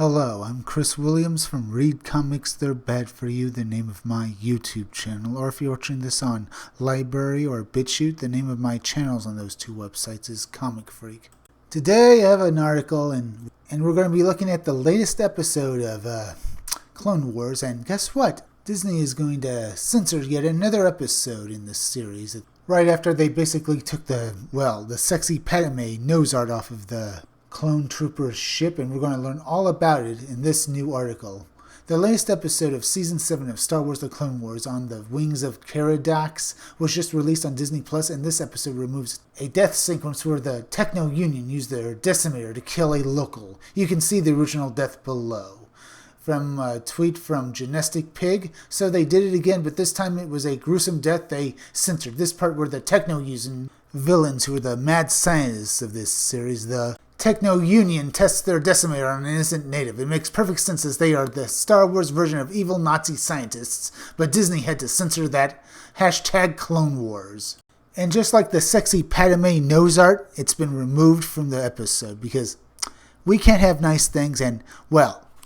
Hello, I'm Chris Williams from Read Comics They're Bad For You, the name of my YouTube channel. Or if you're watching this on Library or BitChute, the name of my channels on those two websites is Comic Freak. Today I have an article and we're going to be looking at the latest episode of Clone Wars. And guess what? Disney is going to censor yet another episode in this series. Right after they basically took the sexy Padme nose art off of the Clone Trooper's ship, and we're going to learn all about it in this new article. The latest episode of Season 7 of Star Wars The Clone Wars, On the Wings of Caradox, was just released on Disney+, and this episode removes a death sequence where the Techno Union used their decimator to kill a local. You can see the original death below. From a tweet from Genestic Pig, so they did it again, but this time it was a gruesome death. They censored this part where the Techno Union villains, who are the mad scientists of this series, the Techno Union, tests their decimator on an innocent native. It makes perfect sense as they are the Star Wars version of evil Nazi scientists, but Disney had to censor that #Clone Wars. And just like the sexy Padme nose art, it's been removed from the episode because we can't have nice things, and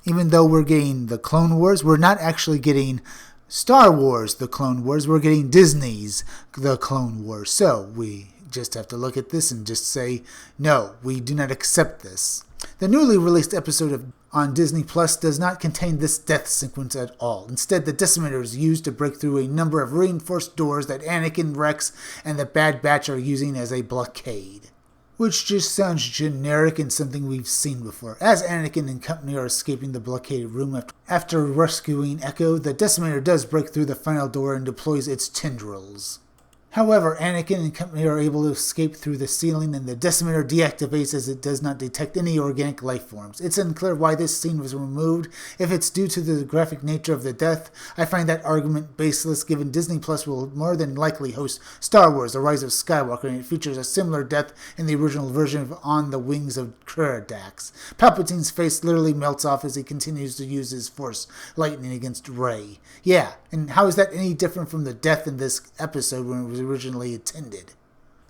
even though we're getting the Clone Wars, we're not actually getting Star Wars The Clone Wars, we're getting Disney's The Clone Wars. So we just have to look at this and just say, no, we do not accept this. The newly released episode on Disney Plus does not contain this death sequence at all. Instead, the decimator is used to break through a number of reinforced doors that Anakin, Rex, and the Bad Batch are using as a blockade. Which just sounds generic and something we've seen before. As Anakin and company are escaping the blockaded room after rescuing Echo, the decimator does break through the final door and deploys its tendrils. However, Anakin and company are able to escape through the ceiling, and the decimator deactivates as it does not detect any organic life forms. It's unclear why this scene was removed. If it's due to the graphic nature of the death, I find that argument baseless, given Disney Plus will more than likely host Star Wars The Rise of Skywalker, and it features a similar death in the original version of On the Wings of Caradox. Palpatine's face literally melts off as he continues to use his Force lightning against Rey. Yeah, and how is that any different from the death in this episode when it was originally intended?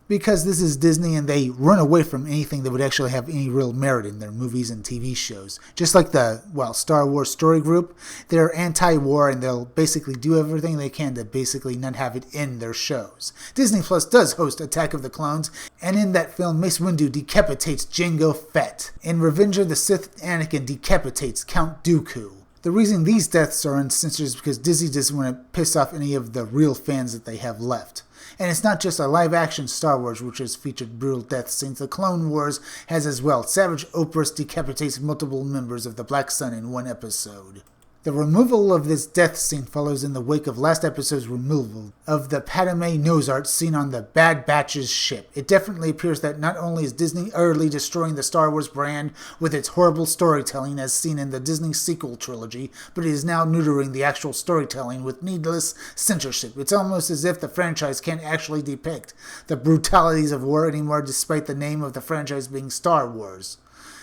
Because this is Disney and they run away from anything that would actually have any real merit in their movies and TV shows. Just like the, Star Wars Story Group, they're anti-war and they'll basically do everything they can to basically not have it in their shows. Disney Plus does host Attack of the Clones, and in that film, Mace Windu decapitates Jango Fett. In Revenge of the Sith, Anakin decapitates Count Dooku. The reason these deaths are uncensored is because Disney doesn't want to piss off any of the real fans that they have left. And it's not just a live-action Star Wars which has featured brutal death scenes. The Clone Wars has as well. Savage Opress decapitates multiple members of the Black Sun in one episode. The removal of this death scene follows in the wake of last episode's removal of the Padme nose art seen on the Bad Batch's ship. It definitely appears that not only is Disney utterly destroying the Star Wars brand with its horrible storytelling as seen in the Disney sequel trilogy, but it is now neutering the actual storytelling with needless censorship. It's almost as if the franchise can't actually depict the brutalities of war anymore, despite the name of the franchise being Star Wars.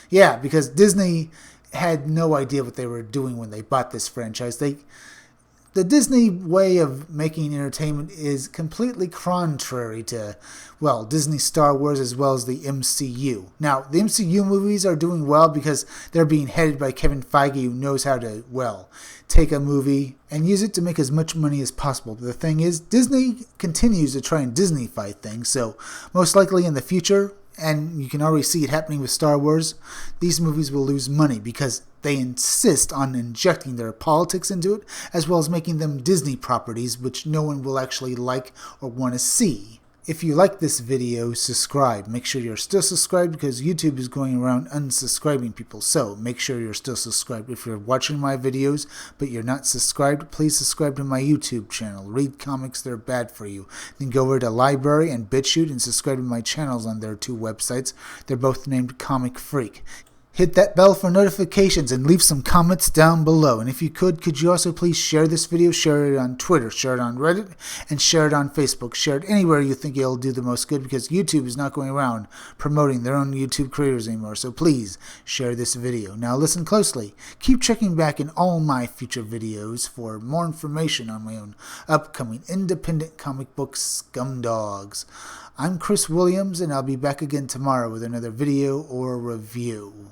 Yeah, because Disney had no idea what they were doing when they bought this franchise. The Disney way of making entertainment is completely contrary to, Disney Star Wars as well as the MCU. Now, the MCU movies are doing well because they're being headed by Kevin Feige, who knows how to, take a movie and use it to make as much money as possible. But the thing is, Disney continues to try and Disneyfy things, so most likely in the future, and you can already see it happening with Star Wars, these movies will lose money because they insist on injecting their politics into it, as well as making them Disney properties, which no one will actually like or want to see. If you like this video, subscribe. Make sure you're still subscribed because YouTube is going around unsubscribing people. So make sure you're still subscribed. If you're watching my videos but you're not subscribed, please subscribe to my YouTube channel. Read Comics They're Bad For You. Then go over to Library and BitChute and subscribe to my channels on their two websites. They're both named Comic Freak. Hit that bell for notifications and leave some comments down below. And if you could you also please share this video, share it on Twitter, share it on Reddit, and share it on Facebook. Share it anywhere you think it'll do the most good because YouTube is not going around promoting their own YouTube creators anymore. So please share this video. Now listen closely. Keep checking back in all my future videos for more information on my own upcoming independent comic book scumdogs. I'm Chris Williams and I'll be back again tomorrow with another video or review.